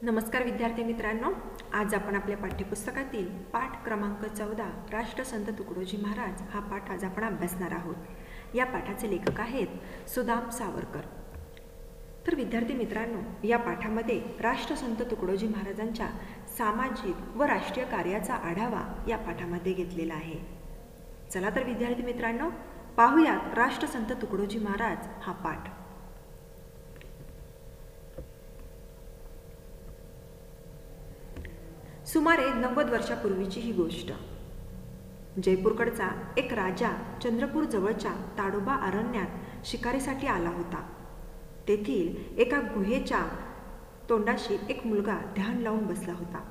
नमस्कार विद्यार्थी मित्रांनो, आज आपण आपल्या पाठ्यपुस्तकातील पाठ क्रमांक 14 राष्ट्रसंत तुकडोजी महाराज हा पाठ आज आपण अभ्यासणार आहोत। या पाठाचे लेखक आहेत सुदाम सावरकर। तर विद्यार्थी मित्रांनो, या पाठामध्ये राष्ट्रसंत तुकडोजी महाराजांच्या सामाजिक व राष्ट्रीय कार्याचा आढावा या पाठामध्ये घेतलेला आहे। चला तर विद्यार्थी मित्रांनो, पाहूयात राष्ट्रसंत तुकडोजी महाराज हा पाठ। सुमारे 90 वर्षापूर्वीची ही गोष्ट। जयपूरकडचा एक राजा चंद्रपूर जवळच्या ताडोबा अरण्यात शिकारीसाठी आला होता। तेथील एका गुहेच्या तोंडाशी एक मुलगा ध्यान लावून बसला होता।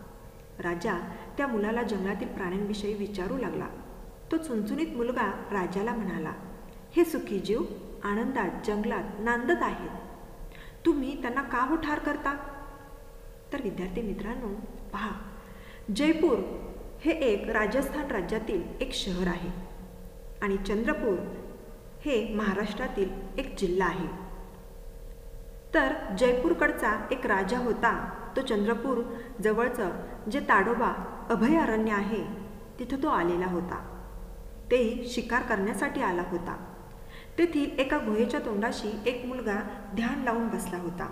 राजा त्या मुलाला जंगलातील प्राण्यांविषयी विचारू लागला। तो चुणचुणीत मुलगा राजाला म्हणाला, हे सुखी जीव आनंदात जंगलात नांदत आहेत, तुम्ही त्यांना का हो ठार करता? तर विद्यार्थी मित्रांनो पहा, जयपूर हे एक राजस्थान राज्यातील एक शहर आहे आणि चंद्रपूर हे महाराष्ट्रातील एक जिल्हा आहे। तर जयपूरकडचा एक राजा होता, तो चंद्रपूर जवळचं जे ताडोबा अभयारण्य आहे तिथं तो आलेला होता। तेही शिकार करण्यासाठी आला होता। तेथील एका गुहेच्या तोंडाशी एक मुलगा ध्यान लावून बसला होता।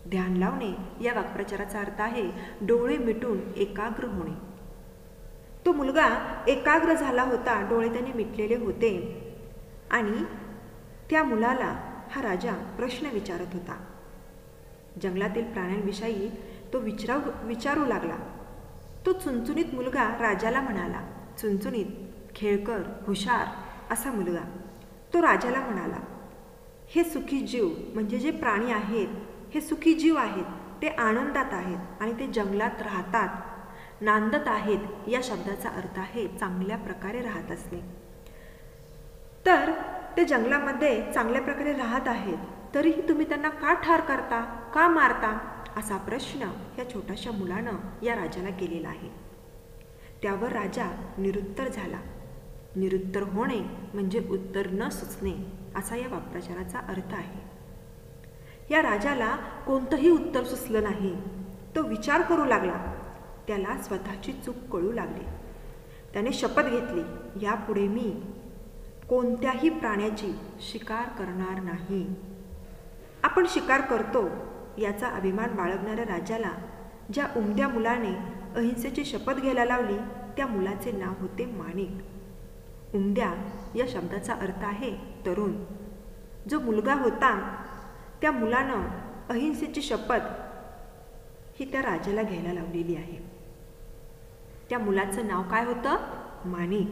ध्यान लावणे या वाक्प्रचाराचा अर्थ आहे डोळे मिटून एकाग्र होणे। तो मुलगा एकाग्र झाला होता, डोळे त्याने मिटलेले होते आणि त्या मुलाला हा राजा प्रश्न विचारत होता। जंगलातील प्राण्यांविषयी तो विचारू लागला। तो चुणचुणीत मुलगा राजाला म्हणाला, चुणचुणीत, खेळकर, हुशार असा मुलगा। तो राजाला म्हणाला, हे सुखी जीव म्हणजे जे प्राणी आहेत हे सुखी जीव आहेत, ते आनंदात आहेत आणि ते जंगलात राहतात, नांदत आहेत। या शब्दाचा अर्थ आहे चांगल्या प्रकारे राहत असणे। तर ते जंगलामध्ये चांगल्या प्रकारे राहत आहेत, तरीही तुम्ही त्यांना का ठार करता, का मारता? असा प्रश्न या छोट्याशा मुलानं या राजाला केलेला आहे। त्यावर राजा निरुत्तर झाला। निरुत्तर होणे म्हणजे उत्तर न सुचणे असा या वाक्प्रचाराचा अर्थ आहे। या राजाला कोणतंही उत्तर सुचलं नाही। तो विचार करू लागला। त्याला स्वतःची चूक कळू लागली। त्याने शपथ घेतली, यापुढे मी कोणत्याही प्राण्याची शिकार करणार नाही। आपण शिकार करतो याचा अभिमान बाळगणाऱ्या राजाला ज्या उमद्या मुलाने अहिंसेची शपथ घ्यायला लावली त्या मुलाचे नाव होते माणिक। उमद्या या शब्दाचा अर्थ आहे तरुण। जो मुलगा होता त्या मुलानं अहिंसेची शपथ ही त्या राजाला घ्यायला लावलेली आहे। त्या मुलाचं नाव काय होतं? माणिक।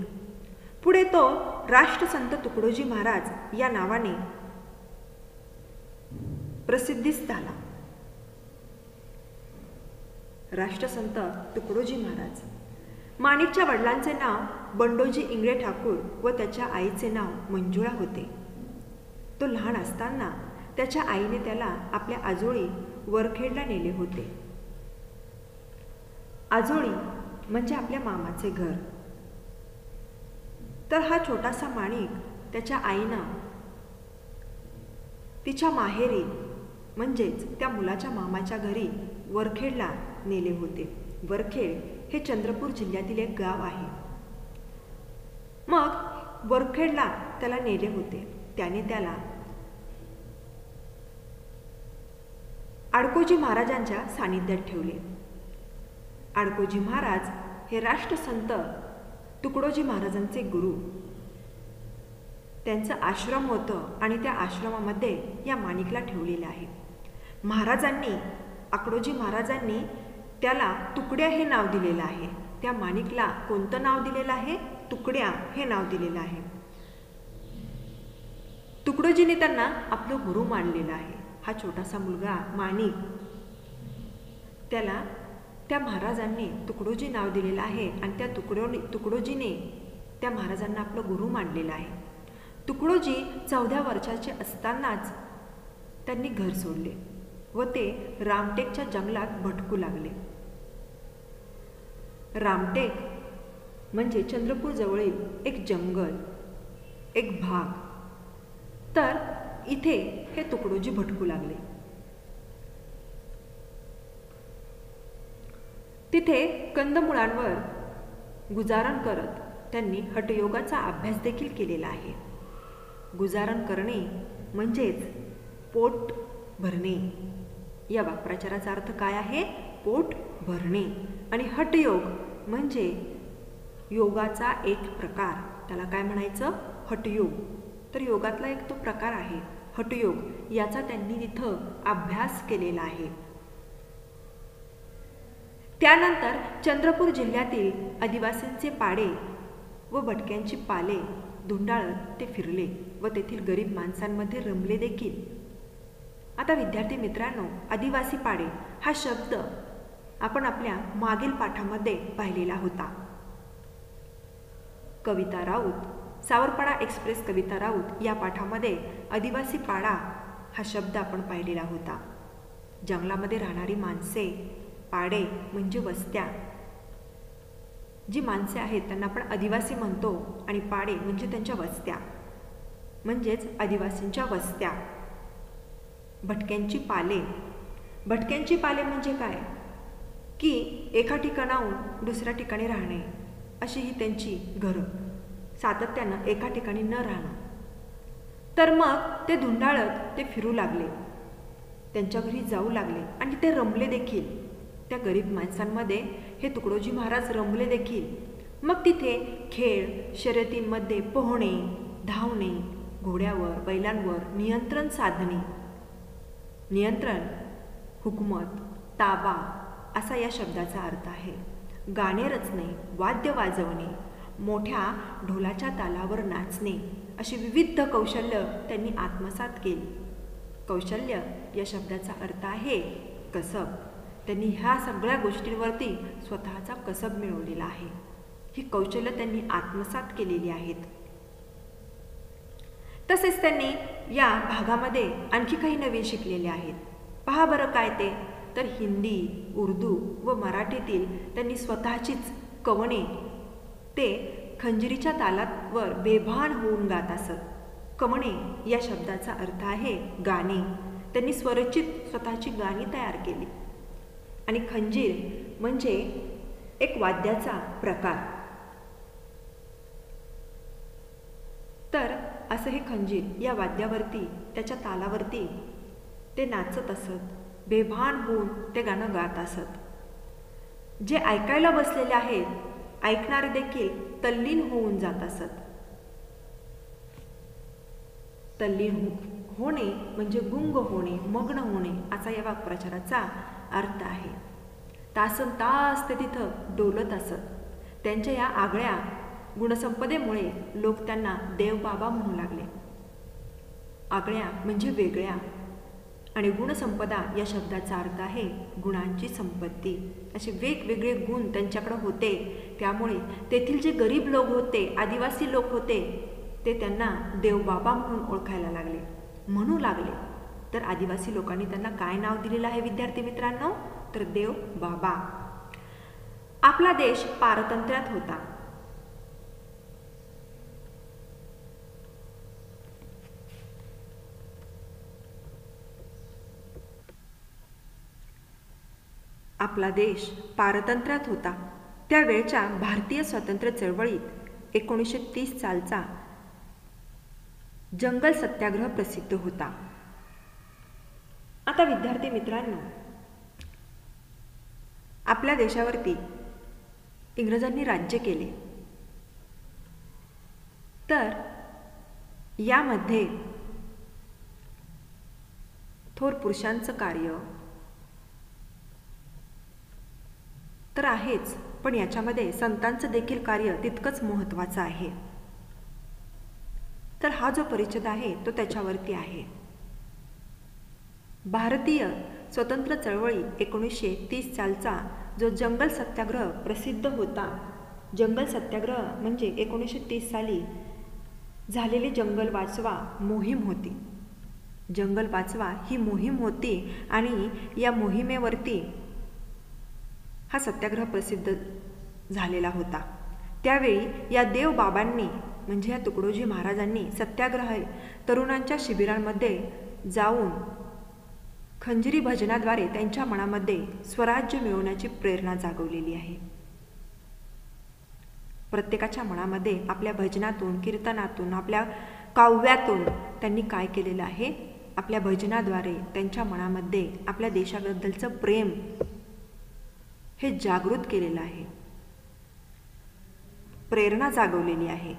पुढे तो राष्ट्रसंत तुकडोजी महाराज या नावाने प्रसिद्धीस झाला। राष्ट्रसंत तुकडोजी महाराज। माणिकच्या वडिलांचे नाव बंडोजी इंगळे ठाकूर व त्याच्या आईचे नाव मंजुळा होते। तो लहान असताना त्याच्या आईने त्याला आपल्या आजोळी वरखेडला नेले होते। आजोळी म्हणजे आपल्या मामाचे घर। तर हा छोटासा माणिक त्याच्या आईनं तिच्या माहेरी म्हणजेच त्या मुलाच्या मामाच्या घरी वरखेडला नेले होते। वरखेड हे चंद्रपूर जिल्ह्यातील एक गाव आहे। मग वरखेडला त्याला नेले होते। त्याने त्याला आडकोजी महाराजांच्या सानिध्यात ठेवले। आडकोजी महाराज हे राष्ट्रसंत तुकडोजी महाराजांचे गुरु। त्यांचं आश्रम होतं आणि त्या आश्रमामध्ये या माणिकला ठेवलेलं आहे। महाराजांनी, आडकोजी महाराजांनी त्याला तुकड्या हे नाव दिलेलं आहे। त्या माणिकला कोणतं नाव दिलेलं आहे? तुकड्या हे नाव दिलेलं आहे। तुकडोजीने त्यांना आपलं गुरु मानलेलं आहे। हा छोटासा मुलगा माणिक, त्याला त्या महाराजांनी तुकडोजी नाव दिलेलं आहे आणि त्या तुकडोजीने त्या महाराजांना आपलं गुरु मानलेलं आहे। तुकडोजी 14 वर्षाचे असतानाच त्यांनी घर सोडले व ते रामटेकच्या जंगलात भटकू लागले। रामटेक म्हणजे चंद्रपूर जवळील एक जंगल, एक भाग। तर इथे हे तुकडोजी भटकू लागले। तिथे कंदमुळांवर गुजारण करत त्यांनी हठयोगाचा अभ्यास देखील केलेला आहे. गुजारण करणे म्हणजेच पोट भरणे. या वाक्प्रचाराचा अर्थ काय आहे? पोट भरणे. आणि हठयोग म्हणजे योगाचा एक प्रकार, त्याला काय म्हणायचं? हठयोग. तर योगातला एक तो प्रकार आहे हठयोग. याचा त्यांनी तिथं अभ्यास केलेला आहे. त्यानंतर चंद्रपूर जिल्ह्यातील आदिवासींचे पाडे व भटक्यांची पाले धुंडाळत ते फिरले व तेथील गरीब माणसांमध्ये रमले देखील. आता विद्यार्थी मित्रांनो, आदिवासी पाडे हा शब्द आपण आपल्या मागील पाठामध्ये पाहिलेला होता. कविता राऊत, सावरपाडा एक्सप्रेस कविता राऊत या पाठामध्ये आदिवासी पाडा हा शब्द आपण पाहिलेला होता. जंगलामध्ये राहणारी माणसे, पाडे म्हणजे वस्त्या. जी माणसे आहेत त्यांना आपण आदिवासी म्हणतो आणि पाडे म्हणजे त्यांच्या वस्त्या, म्हणजेच आदिवासींच्या वस्त्या. भटक्यांची पाले. भटक्यांची पाले म्हणजे काय? की एका ठिकाणाहून दुसऱ्या ठिकाणी राहणे, अशी ही त्यांची घरं, सातत्यानं एका ठिकाणी न राहणं. तर मग ते धुंडाळत ते फिरू लागले, त्यांच्या घरी जाऊ लागले आणि ते रमले देखील. त्या गरीब माणसांमध्ये हे तुकडोजी महाराज रमले देखील. मग तिथे खेळ शर्यतींमध्ये पोहणे, धावणे, घोड्यावर बैलांवर नियंत्रण साधणे. नियंत्रण, हुकूमत, ताबा असा या शब्दाचा अर्थ आहे. गाणे रचणे, वाद्य वाजवणे, मोठ्या ढोलाच्या तालावर नाचणे अशी विविध कौशल्य त्यांनी आत्मसात केली. कौशल्य या शब्दाचा अर्थ आहे कसब. त्यांनी ह्या सगळ्या गोष्टींवरती स्वतःचा कसब मिळवलेला आहे. ही कौशल्य त्यांनी आत्मसात केलेली आहेत. तसेच त्यांनी या भागामध्ये आणखी काही नवीन शिकलेले आहेत. पहा बरं काय ते, तर हिंदी, उर्दू व मराठीतील त्यांनी स्वतःचीच कवने ते खंजिरीच्या तालावर बेभान होऊन गात असत. कवणे या शब्दाचा अर्थ आहे गाणे. त्यांनी स्वरचित स्वतःची गाणी तयार केली. आणि खंजीर म्हणजे एक वाद्याचा प्रकार. तर असं हे खंजीर या वाद्यावरती, त्याच्या तालावरती ते नाचत असत, बेभान होऊन ते गाणं गात असत. जे ऐकायला बसलेले आहेत, ऐकणारे देखील तल्लीन होऊन जात असत. तल्लीन होणे म्हणजे गुंग होणे, मग्न होणे असा या वाक्प्रचाराचा अर्थ आहे. तासन तास ते तिथं डोलत असत. त्यांच्या या आगळ्या गुणसंपदेमुळे लोक त्यांना देवबाबा म्हणू लागले. आगळ्या म्हणजे वेगळ्या आणि गुणसंपदा या शब्दाचा अर्थ आहे गुणांची संपत्ती. असे वेगवेगळे गुण त्यांच्याकडे होते. त्यामुळे तेथील जे गरीब लोक होते, आदिवासी लोक होते, ते त्यांना देवबाबा म्हणून ओळखायला लागले, म्हणू लागले. तर आदिवासी लोकांनी त्यांना काय नाव दिलेलं आहे विद्यार्थी मित्रांनो? तर देव बाबा. आपला देश पारतंत्र्यात होता. आपला देश पारतंत्र्यात होता. त्यावेळच्या भारतीय स्वातंत्र्य चळवळीत 1930 सालचा जंगल सत्याग्रह प्रसिद्ध होता. आता विद्यार्थी मित्रांनो, आपल्या देशावरती इंग्रजांनी राज्य केले. तर यामध्ये थोर पुरुषांचं कार्य तर आहेच, पण याच्यामध्ये संतांचं देखील कार्य तितकंच महत्त्वाचं आहे. तर हा जो परिच्छेद आहे तो त्याच्यावरती आहे. भारतीय स्वतंत्र चळवळी 1930 सालचा जो जंगल सत्याग्रह प्रसिद्ध होता. जंगल सत्याग्रह म्हणजे 1930 साली झालेली जंगल वाचवा मोहीम होती. जंगल वाचवा ही मोहीम होती आणि या मोहिमेवरती हा सत्याग्रह प्रसिद्ध झालेला होता. त्यावेळी या देवबाबांनी म्हणजे या तुकडोजी महाराजांनी सत्याग्रह तरुणांच्या शिबिरांमध्ये जाऊन खंजिरी भजनाद्वारे त्यांच्या मनामध्ये स्वराज्य मिळवण्याची प्रेरणा जागवलेली आहे. प्रत्येकाच्या मनामध्ये आपल्या भजनातून, कीर्तनातून, आपल्या काव्यातून त्यांनी काय केलेलं आहे? आपल्या भजनाद्वारे त्यांच्या मनामध्ये आपल्या देशाबद्दलचं प्रेम हे जागृत केलेलं आहे, प्रेरणा जागवलेली आहे.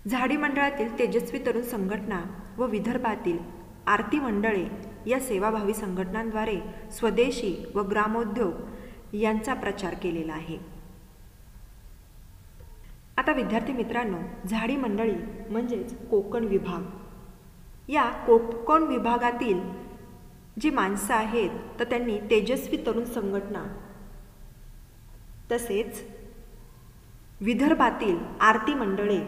झाडी मंडळातील तेजस्वी तरुण संघटना व विदर्भातील आरती मंडळे या सेवाभावी संघटनांद्वारे स्वदेशी व ग्रामोद्योग यांचा प्रचार केलेला आहे. आता विद्यार्थी मित्रांनो, झाडी मंडळी म्हणजेच कोकण विभाग, या कोकण विभागातील जी माणसं आहेत तर त्यांनी तेजस्वी तरुण संघटना, तसेच विदर्भातील आरती मंडळे,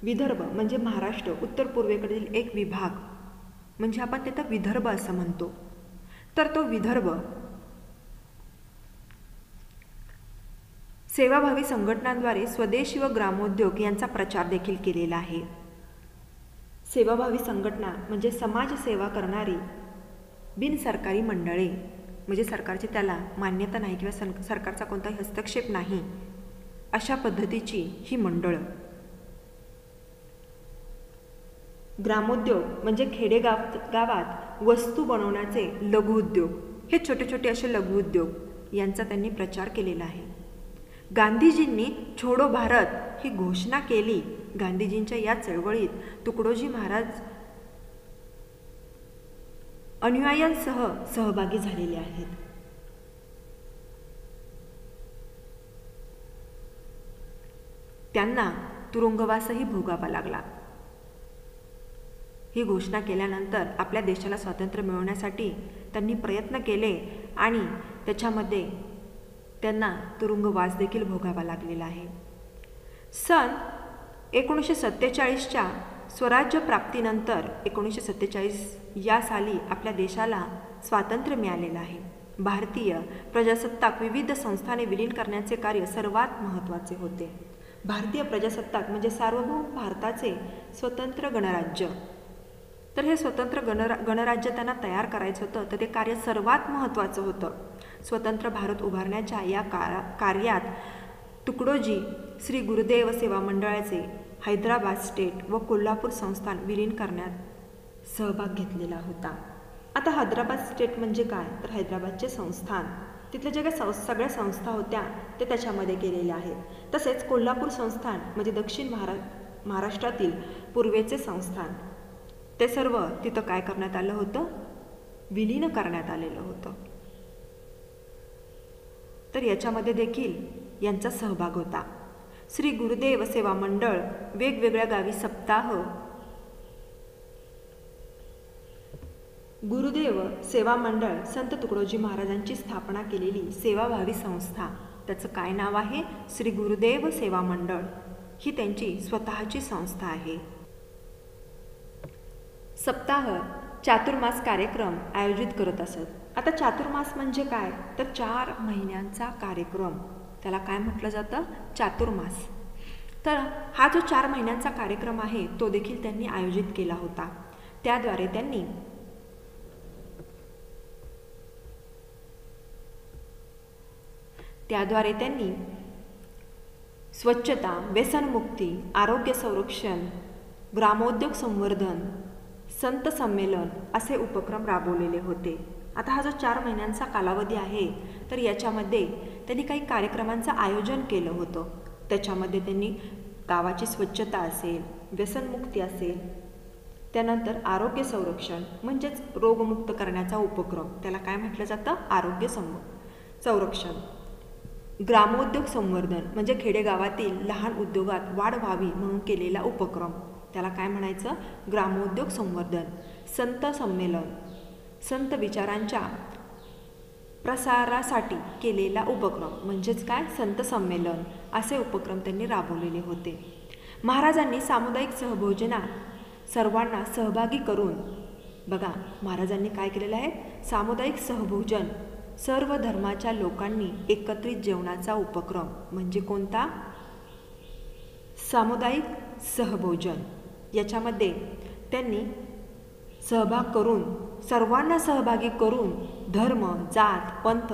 विदर्भ म्हणजे महाराष्ट्र उत्तर पूर्वेकडील एक विभाग म्हणजे आपण तिथं विदर्भ असं म्हणतो, तर तो विदर्भ सेवाभावी संघटनांद्वारे स्वदेशी व ग्रामोद्योग यांचा प्रचार देखील केलेला आहे. सेवाभावी संघटना म्हणजे समाजसेवा करणारी बिनसरकारी मंडळे, म्हणजे सरकारची त्याला मान्यता नाही किंवा सरकारचा कोणताही हस्तक्षेप नाही अशा पद्धतीची ही मंडळं. ग्रामोद्योग म्हणजे गावात वस्तू बनवण्याचे लघुउद्योग, हे छोटे छोटे असे लघुउद्योग यांचा त्यांनी प्रचार केलेला आहे. गांधीजींनी छोडो भारत ही घोषणा केली. गांधीजींच्या या चळवळीत तुकडोजी महाराज अनुयायांसह सहभागी झालेले आहेत. त्यांना तुरुंगवासही भोगावा लागला. ही घोषणा केल्यानंतर आपल्या देशाला स्वातंत्र्य मिळवण्यासाठी त्यांनी प्रयत्न केले आणि त्याच्यामध्ये त्यांना तुरुंगवास देखील भोगावा लागलेला आहे. सन 1947च्या स्वराज्य प्राप्तीनंतर 1947 या साली आपल्या देशाला स्वातंत्र्य मिळालेलं आहे. भारतीय प्रजासत्ताक विविध संस्थाने विलीन करण्याचे कार्य सर्वात महत्त्वाचे होते. भारतीय प्रजासत्ताक म्हणजे सार्वभौम भारताचे स्वतंत्र गणराज्य. तर हे स्वतंत्र गणराज्य त्यांना तयार करायचं होतं, तर ते कार्य सर्वात महत्त्वाचं होतं. स्वतंत्र भारत उभारण्याच्या या कार्यात तुकडोजी श्री गुरुदेव सेवा मंडळाचे हैदराबाद स्टेट व कोल्हापूर संस्थान विलीन करण्यात सहभाग घेतलेला होता. आता हैदराबाद स्टेट म्हणजे काय, तर हैदराबादचे संस्थान, तिथल्या ज्या काही सगळ्या संस्था होत्या ते त्याच्यामध्ये केलेल्या आहेत. तसेच कोल्हापूर संस्थान म्हणजे दक्षिण महाराष्ट्रातील पूर्वेचे संस्थान, ते सर्व तिथं काय करण्यात आलं होतं, विलीन करण्यात आलेलं होतं. तर याच्यामध्ये देखील यांचा सहभाग होता. श्री गुरुदेव सेवा मंडळ वेगवेगळ्या गावी सप्ताह, गुरुदेव सेवा मंडळ संत तुकडोजी महाराजांची स्थापना केलेली सेवाभावी संस्था, त्याचं काय नाव आहे, श्री गुरुदेव सेवा मंडळ, ही त्यांची स्वतःची संस्था आहे. सप्ताह चातुर्मास कार्यक्रम आयोजित करत असत. आता चातुर्मास म्हणजे काय, तर 4 महिन्यांचा कार्यक्रम, त्याला काय म्हटलं जातं, चातुर्मास. तर हा जो 4 महिन्यांचा कार्यक्रम आहे तो देखील त्यांनी आयोजित केला होता. त्याद्वारे त्यांनी स्वच्छता, व्यसनमुक्ती, आरोग्य संरक्षण, ग्रामोद्योग संवर्धन, संत संमेलन असे उपक्रम राबवलेले होते. आता हा जो 4 महिन्यांचा कालावधी आहे तर याच्यामध्ये त्यांनी काही कार्यक्रमांचं आयोजन केलं होतं. त्याच्यामध्ये त्यांनी गावाची स्वच्छता असेल, व्यसनमुक्ती असेल, त्यानंतर आरोग्य संरक्षण म्हणजेच रोगमुक्त करण्याचा उपक्रम, त्याला काय म्हटलं जातं, आरोग्य संरक्षण, ग्रामोद्योग संवर्धन म्हणजे खेडेगावातील लहान उद्योगात वाढ व्हावी म्हणून केलेला उपक्रम, त्याला काय म्हणायचं, ग्रामोद्योग संवर्धन, संत संमेलन, संत विचारांच्या प्रसारासाठी केलेला उपक्रम म्हणजेच काय, संत संमेलन, असे उपक्रम त्यांनी राबवलेले होते. महाराजांनी सामुदायिक सहभोजनात सर्वांना सहभागी करून, बघा महाराजांनी काय केलेलं आहे, सामुदायिक सहभोजन, सर्व धर्माच्या लोकांनी एकत्रित जेवणाचा उपक्रम म्हणजे कोणता, सामुदायिक सहभोजन याच्यामध्ये त्यांनी सहभाग करून सर्वांना सहभागी करून धर्म, जात, पंथ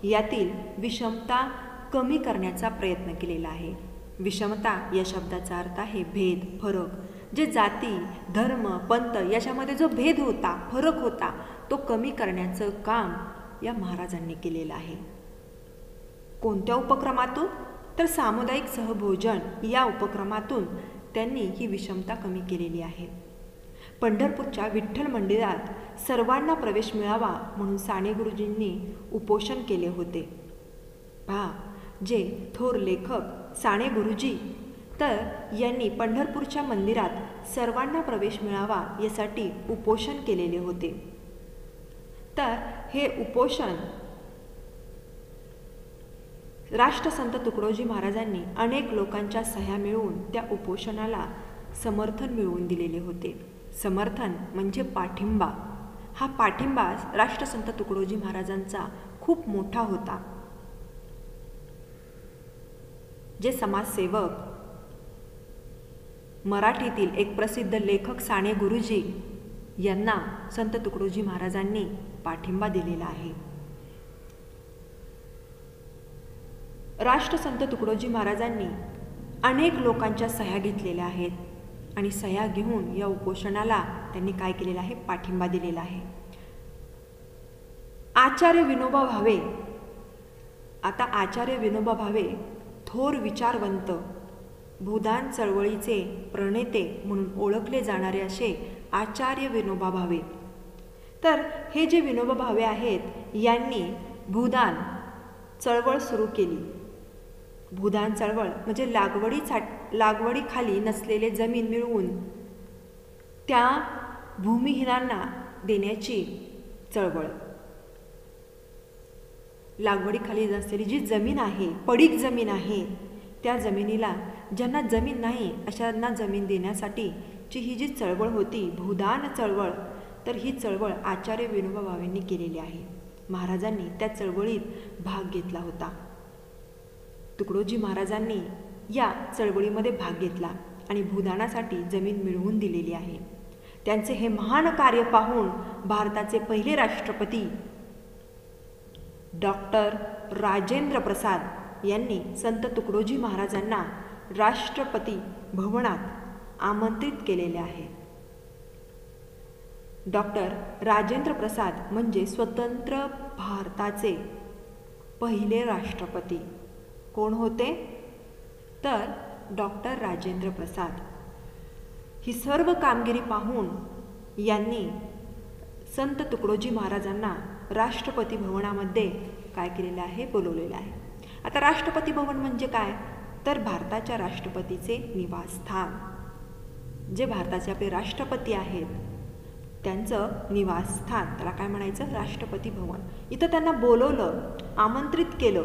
यातील विषमता कमी करण्याचा प्रयत्न केलेला आहे. विषमता या शब्दाचा अर्थ आहे भेद, फरक. जे जाती, धर्म, पंथ याच्यामध्ये जो भेद होता, फरक होता, तो कमी करण्याचं काम या महाराजांनी केलेलं आहे. कोणत्या उपक्रमातून? तर सामुदायिक सहभोजन या उपक्रमातून त्यांनी ही विषमता कमी केलेली आहे. पंढरपूरच्या विठ्ठल मंदिरात सर्वांना प्रवेश मिळावा म्हणून साने गुरुजींनी उपोषण केले होते. जे थोर लेखक साने गुरुजी तर यांनी पंढरपूरच्या मंदिरात सर्वांना प्रवेश मिळावा यासाठी उपोषण केलेले होते. तर हे उपोषण राष्ट्रसंत तुकडोजी महाराजांनी अनेक लोकांच्या सह्या मिळवून त्या उपोषणाला समर्थन मिळवून दिलेले होते. समर्थन म्हणजे पाठिंबा. हा पाठिंबा राष्ट्रसंत तुकडोजी महाराजांचा खूप मोठा होता. जे समाजसेवक मराठीतील एक प्रसिद्ध लेखक साने गुरुजी यांना संत तुकडोजी महाराजांनी पाठिंबा दिलेला आहे. राष्ट्रसंत तुकडोजी महाराजांनी अनेक लोकांच्या सह्या घेतलेल्या आहेत आणि सह्या घेऊन या उपोषणाला त्यांनी काय केलेलं आहे? पाठिंबा दिलेला आहे. आचार्य विनोबा भावे. आता आचार्य विनोबा भावे थोर विचारवंत, भूदान चळवळीचे प्रणेते म्हणून ओळखले जाणारे असे आचार्य विनोबा भावे. तर हे जे विनोबा भावे आहेत यांनी भूदान चळवळ सुरू केली. भूदान चळवळ म्हणजे लागवडीखाली नसलेले जमीन मिळवून त्या भूमिहीनांना देण्याची चळवळ. लागवडीखाली नसलेली जी जमीन आहे, पडीक जमीन आहे, त्या जमिनीला ज्यांना जमीन नाही अशांना जमीन देण्यासाठीची ही जी चळवळ होती भूदान चळवळ, तर ही चळवळ आचार्य विनोबा भावेंनी केलेली आहे. महाराजांनी त्या चळवळीत भाग घेतला होता. तुकडोजी महाराजांनी या चळवळीमध्ये भाग घेतला आणि भूदानासाठी जमीन मिळवून दिलेली आहे. त्यांचे हे महान कार्य पाहून भारताचे पहिले राष्ट्रपती डॉक्टर राजेंद्र प्रसाद यांनी संत तुकडोजी महाराजांना राष्ट्रपती भवनात आमंत्रित केलेले आहे. डॉक्टर राजेंद्र प्रसाद म्हणजे स्वतंत्र भारताचे पहिले राष्ट्रपती. कोण होते? तर डॉक्टर राजेंद्र प्रसाद. ही सर्व कामगिरी पाहून यांनी संत तुकडोजी महाराजांना राष्ट्रपती भवनामध्ये काय केलेलं आहे? बोलवलेलं आहे. आता राष्ट्रपती भवन म्हणजे काय? तर भारताच्या राष्ट्रपतीचे निवासस्थान. जे भारताचे आपले राष्ट्रपती आहेत त्यांचं निवासस्थान, त्याला काय म्हणायचं? राष्ट्रपती भवन. इथं त्यांना बोलवलं, आमंत्रित केलं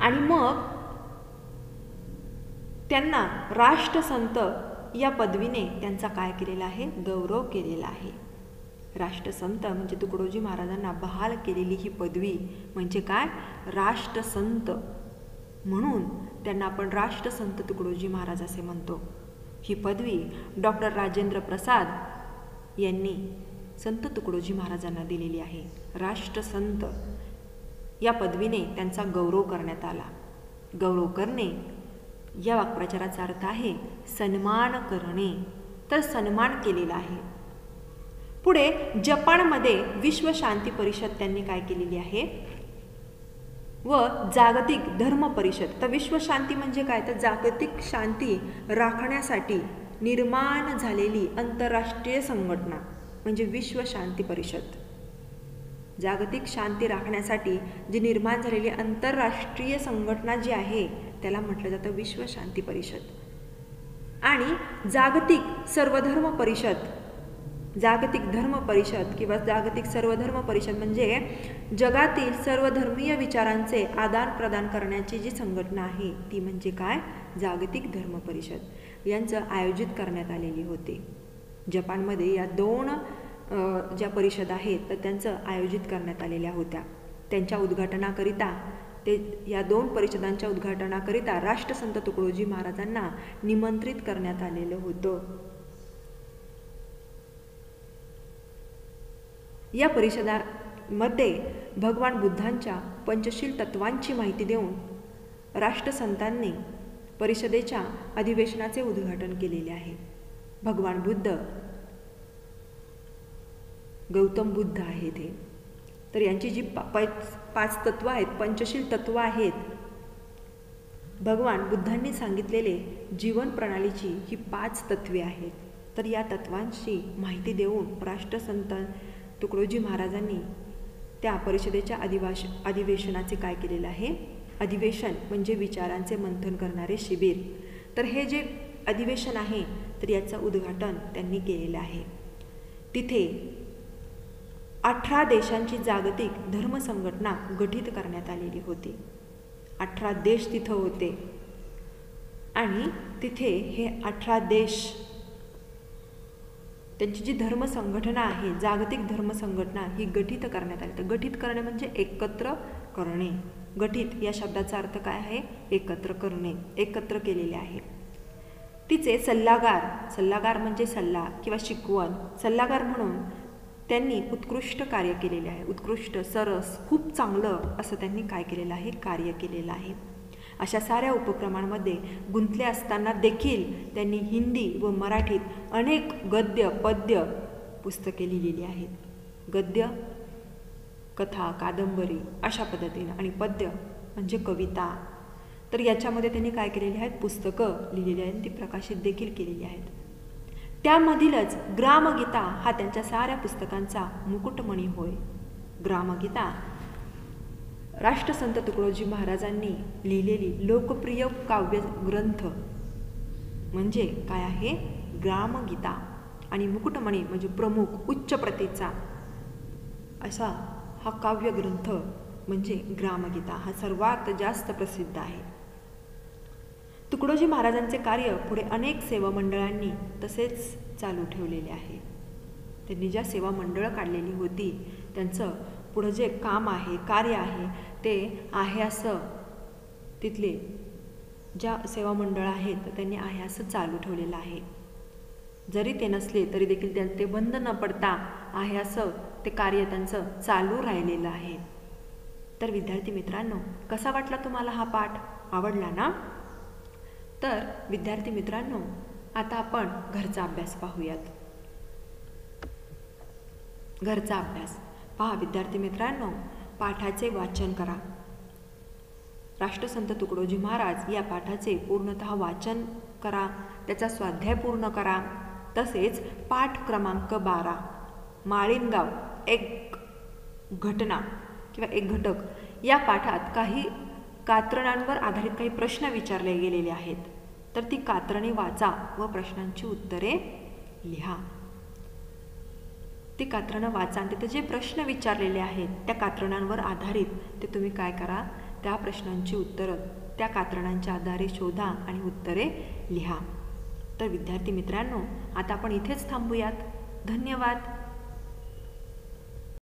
आणि मग त्यांना राष्ट्रसंत या पदवीने त्यांचा काय केलेला आहे? गौरव केलेला आहे. राष्ट्रसंत म्हणजे तुकडोजी महाराजांना बहाल केलेली ही पदवी म्हणजे काय? राष्ट्रसंत. म्हणून त्यांना आपण राष्ट्रसंत तुकडोजी महाराज असे म्हणतो. ही पदवी डॉक्टर राजेंद्र प्रसाद यांनी संत तुकडोजी महाराजांना दिलेली आहे. राष्ट्रसंत या पदवीने त्यांचा गौरव करण्यात आला. गौरव करणे या वाक्प्रचाराचा अर्थ आहे सन्मान करणे. तर सन्मान केलेला आहे. पुढे जपानमध्ये विश्व शांती परिषद त्यांनी काय केलेली आहे? व जागतिक धर्म परिषद. तर विश्व शांती म्हणजे काय? तर जागतिक शांती राखण्यासाठी निर्माण झालेली आंतरराष्ट्रीय संघटना म्हणजे विश्व शांती परिषद. जागतिक शांती राखण्यासाठी जी निर्माण झालेली आंतरराष्ट्रीय संघटना जी आहे त्याला म्हटलं जातं विश्व शांती परिषद. आणि जागतिक सर्वधर्म परिषद, जागतिक धर्म परिषद किंवा जागतिक सर्वधर्म परिषद म्हणजे जगातील सर्वधर्मीय विचारांचे आदान प्रदान करण्याची जी संघटना आहे ती म्हणजे काय? जागतिक धर्म परिषद. यांचं आयोजित करण्यात आलेली होते. जपानमध्ये या दोन ज्या परिषद आहेत तर त्यांचं आयोजित करण्यात आलेल्या होत्या. त्यांच्या उद्घाटनाकरिता या 2 परिषदांच्या उद्घाटनाकरिता राष्ट्रसंत तुकडोजी महाराजांना निमंत्रित करण्यात आलेलं होतं. या परिषदामध्ये भगवान बुद्धांच्या पंचशील तत्वांची माहिती देऊन राष्ट्रसंतांनी परिषदेच्या अधिवेशनाचे उद्घाटन केलेले आहे. भगवान बुद्ध गौतम बुद्ध आहेत हे. तर यांची जी 5 तत्व आहेत, पंचशील तत्व आहेत, भगवान बुद्धांनी सांगितलेले जीवन प्रणालीची ही 5 तत्वे आहेत. तर या तत्वांची माहिती देऊन राष्ट्रसंत तुकडोजी महाराजांनी त्या परिषदेच्या अधिवेशनाचे काय केलेलं आहे? अधिवेशन म्हणजे विचारांचे मंथन करणारे शिबिर. तर हे जे अधिवेशन आहे तर याचं उद्घाटन त्यांनी केलेलं आहे. तिथे 18 देशांची जागतिक धर्म संघटना गठीत करण्यात आलेली होती. 18 देश तिथं होते आणि तिथे हे 18 देश त्यांची जी धर्म संघटना आहे, जागतिक धर्म संघटना ही गठीत करण्यात आली. तर गठीत करणे म्हणजे एकत्र करणे. गठीत या शब्दाचा अर्थ काय आहे? एकत्र करणे, एकत्र केलेले आहे. तिचे सल्लागार म्हणजे सल्ला किंवा शिकवण, सल्लागार म्हणून त्यांनी उत्कृष्ट कार्य केलेले आहे. उत्कृष्ट, सरस, खूप चांगलं असं त्यांनी काय केलेलं आहे? कार्य केलेलं आहे. अशा साऱ्या उपक्रमांमध्ये गुंतले असताना देखील त्यांनी हिंदी व मराठीत अनेक गद्य पद्य पुस्तके लिहिलेली आहेत. गद्य कथा, कादंबरी अशा पद्धतीनं, आणि पद्य म्हणजे कविता. तर याच्यामध्ये त्यांनी काय केलेली आहेत? पुस्तकं लिहिलेली आहेत, ती प्रकाशित देखील केलेली आहेत. त्यामधीलच ग्रामगीता हा त्यांच्या साऱ्या पुस्तकांचा मुकुटमणी होय. ग्रामगीता राष्ट्रसंत तुकडोजी महाराजांनी लिहिलेली लोकप्रिय काव्य ग्रंथ म्हणजे काय आहे? ग्रामगीता. आणि मुकुटमणी म्हणजे प्रमुख, उच्च प्रतीचा असा हा काव्य ग्रंथ म्हणजे ग्रामगीता. हा सर्वात जास्त प्रसिद्ध आहे. तुकडोजी महाराजांचे कार्य पुढे अनेक सेवा मंडळांनी तसेच चालू ठेवलेले आहे. त्यांनी ज्या सेवा मंडळं काढलेली होती त्यांचं पुढं जे काम आहे, कार्य आहे, ते आहे असं तिथले ज्या सेवा मंडळ आहेत त्यांनी आहे असं चालू ठेवलेलं आहे. जरी ते नसले तरी देखील ते बंद न पडता आहे असं ते कार्य त्यांचं चालू राहिलेलं आहे. तर विद्यार्थी मित्रांनो, कसा वाटला तुम्हाला हा पाठ? आवडला ना? तर विद्यार्थी मित्रांनो, आता आपण घरचा अभ्यास पाहूयात. घरचा अभ्यास पहा विद्यार्थी मित्रांनो, पाठाचे वाचन करा. राष्ट्रसंत तुकडोजी महाराज या पाठाचे पूर्णतः वाचन करा, त्याचा स्वाध्याय पूर्ण करा. तसेच पाठ क्रमांक 12 माळीणगाव एक घटना किंवा एक घटक या पाठात काही कात्रणांवर आधारित काही प्रश्न विचारले गेलेले आहेत. तर ती कात्रणे वाचा व प्रश्नांची उत्तरे लिहा. ती कात्रणं वाचा आणि तिथे जे प्रश्न विचारलेले आहेत त्या कात्रणांवर आधारित ते तुम्ही काय करा? त्या प्रश्नांची उत्तरं त्या कात्रणांच्या आधारे शोधा आणि उत्तरे लिहा. तर विद्यार्थी मित्रांनो, आता आपण इथेच थांबूयात. धन्यवाद.